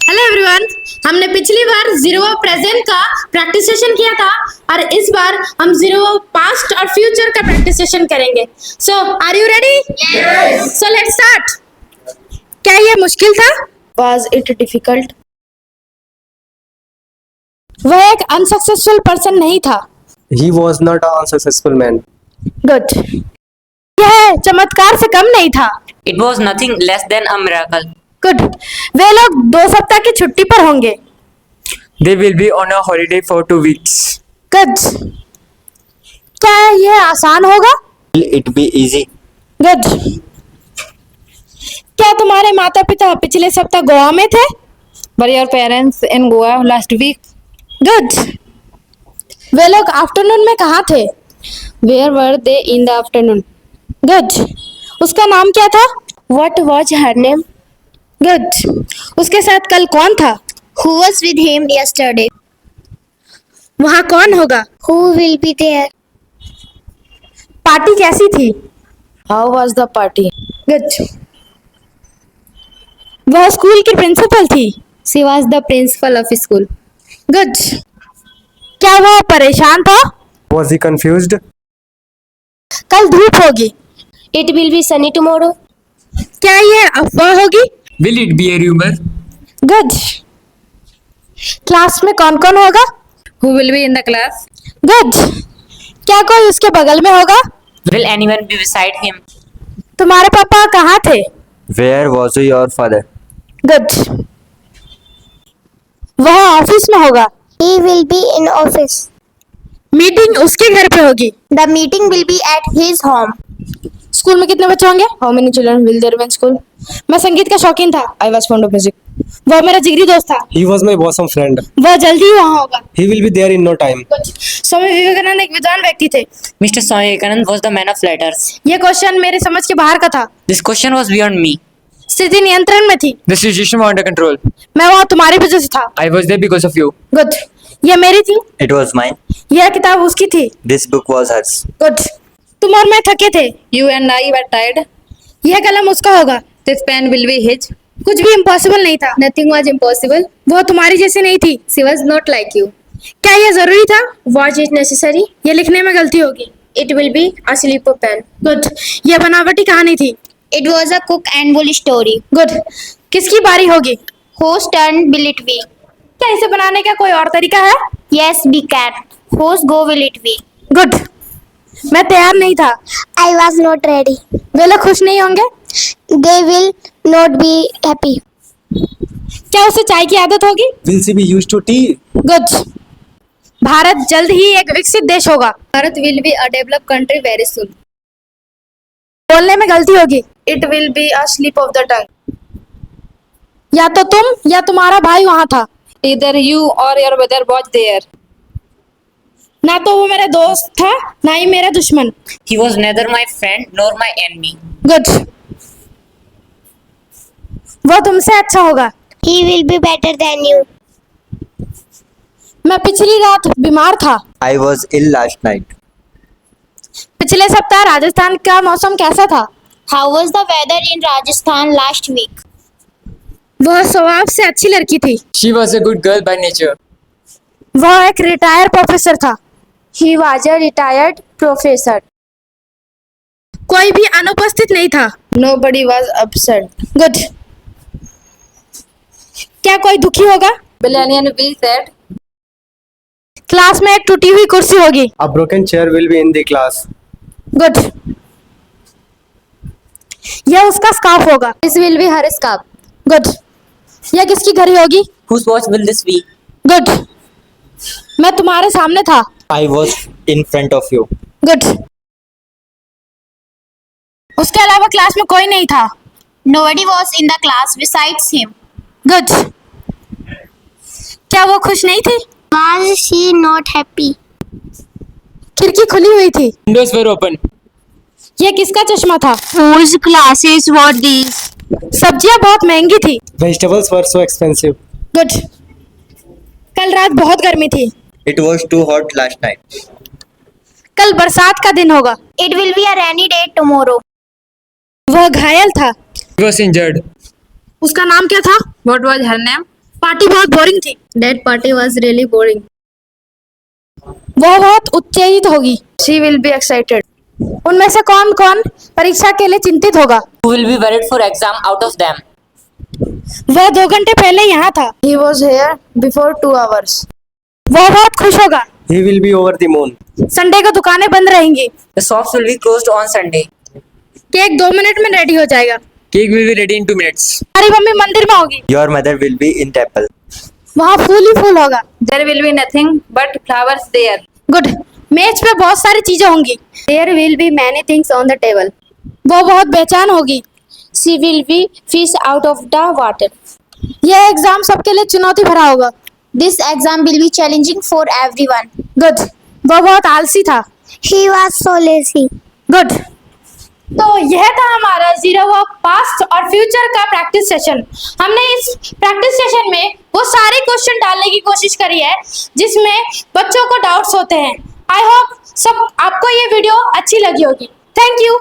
Hello everyone. हमने पिछली बार जीरो प्रेजेंट का प्रैक्टिस सेशन किया था और इस बार हम जीरो पास्ट और फ्यूचर का प्रैक्टिस सेशन करेंगे। So are you ready? Yes. So let's start. क्या ये मुश्किल था? Was it difficult? वह एक अनसक्सेसफुल पर्सन नहीं था। He was not an unsuccessful man. Good. यह चमत्कार से कम नहीं था। It was nothing less than a miracle. Good. वे लोग 2 सप्ताह की छुट्टी पर होंगे। They will be on a holiday for 2 weeks. Good. क्या यह आसान होगा? Will it be easy? Good. क्या तुम्हारे माता पिता पिछले सप्ताह गोवा में थे? Were your parents in Goa last week? Good. वे लोग आफ्टरनून में कहाँ थे? Where were they in the afternoon? Good. उसका नाम क्या था? What was her name? Good. उसके साथ कल कौन था? Who was with him yesterday? वहाँ कौन होगा? Who will be there? Party कैसी थी? How was the party? Good. वह स्कूल की प्रिंसिपल थी। She was the principal of school. Good. क्या वह परेशान था? Was he confused? कल धूप होगी। It will be sunny tomorrow. क्या यह अफवाह होगी? Will it be a rumor? Good. Class में कौन कौन होगा? Who will be in the class? Good. क्या कोई उसके बगल में होगा? Will anyone be beside him? तुम्हारे पापा कहाँ थे? Where was your father? Good. वह ऑफिस में होगा। He will be in office. Meeting उसके घर पे होगी। The meeting will be at his home. School में कितने बच्चे होंगे? How many children will there be in school? मैं संगीत का शौकीन था। I was fond of music. वह मेरा जिगरी दोस्त था। He was my bosom friend. वह जल्दी ही वहाँ होगा। He will be there in no time. Swami Vivekananda एक विद्वान व्यक्ति थे। Mr. Swami Vivekananda was the man of letters. यह क्वेश्चन मेरे समझ के बाहर का था। This question was beyond me. स्थिति नियंत्रण में थी। The situation was under control. मैं वहाँ तुम्हारी वजह से था। I was there because of you. Good. यह मेरी थी। It was mine. यह किताब उसकी थी। This book was hers. Good. तुम और मैं थके थे। You and I were tired. यह कलम उसका होगा। This pen will be his. कुछ भी इम्पॉसिबल नहीं था। Nothing was impossible. वह तुम्हारी जैसी नहीं थी। She was not like you. क्या यह जरूरी था? Was it necessary? यह लिखने में गलती होगी। It will be a slip of pen. Good. यह बनावटी कहानी थी। It was a cook and bull story. Good. किसकी बारी होगी? Whose turn will it be? क्या इसे बनाने का कोई और तरीका है? Yes, we can. Whose go will it be? Good. मैं तैयार नहीं था। I was not ready. वे लोग खुश नहीं होंगे। They will not be happy. क्या उसे चाय की आदत होगी? Will she be used to tea? Good. Bharat जल्द ही एक विकसित देश होगा। Bharat will be a developed country very soon. बोलने में गलती होगी। It will be a slip of the tongue. या तो तुम या तुम्हारा भाई वहाँ था। Either you or your brother was there. ना तो वो मेरा दोस्त था ना ही मेरा दुश्मन। He was neither my friend nor my enemy. Good. वो तुमसे अच्छा होगा। He will be better than you. मैं पिछली रात बीमार था। I was ill last night. पिछले सप्ताह राजस्थान का मौसम कैसा था? How was the weather in Rajasthan last week? वह स्वभाव से अच्छी लड़की थी। She was a good girl by nature. वह एक रिटायर प्रोफेसर था। He was a retired professor. कोई भी अनुपस्थित नहीं था। Nobody was absent. गुड। क्या कोई दुखी होगा? Will anyone be sad? Class में एक टूटी हुई कुर्सी होगी। A broken chair will be in the class. Good. यह उसका स्कार्फ होगा। This will be her scarf. Good. यह किसकी घड़ी होगी? Whose watch will this be? Good. मैं तुम्हारे सामने था। I was in front of you. Good. उसके अलावा क्लास में कोई नहीं था। Nobody was in the class besides him. Good. क्या वो खुश नहीं थी? Was she not happy? खिड़की खुली हुई थी। Windows were open. यह किसका चश्मा था? Whose glasses were these? सब्जियां बहुत महंगी थी। Vegetables were so expensive. Good. कल रात बहुत गर्मी थी। It was too hot last night. कल बरसात का दिन होगा। It will be a rainy day tomorrow. वह घायल था। He was injured. उसका नाम क्या था? What was her name? Party बहुत बोरिंग थी। That party was really boring. वो बहुत उत्तेजित होगी। She will be excited. उनमें से कौन कौन परीक्षा के लिए चिंतित होगा? Who will be worried for exam out of them? वह 2 घंटे पहले यहाँ था। He was here before 2 hours. वह बहुत खुश होगा। He will be over the moon. Sunday को दुकानें बंद रहेंगी। The shops will be closed on Sunday. Cake 2 minute में रेडी हो जाएगा। Cake will be ready in 2 minutes. हमारी मम्मी मंदिर में होगी। Your mother will be in temple. वहाँ फूल ही फूल होगा। There will be nothing but flowers there. Good. मेज पे बहुत सारी चीजें होंगी। There will be many things on the table. वो बहुत बेचैन होगी। She will be fish out of the water. यह एग्जाम सबके लिए चुनौती भरा होगा। This exam will be challenging for everyone. Good. वो बहुत आलसी था। He was so lazy. Good. तो यह था हमारा जीरो वर्क पास्ट और फ्यूचर का प्रैक्टिस सेशन। हमने इस प्रैक्टिस सेशन में वो सारे क्वेश्चन डालने की कोशिश करी है जिसमें बच्चों को डाउट्स होते हैं। आई होप सब आपको ये वीडियो अच्छी लगी होगी। Thank you.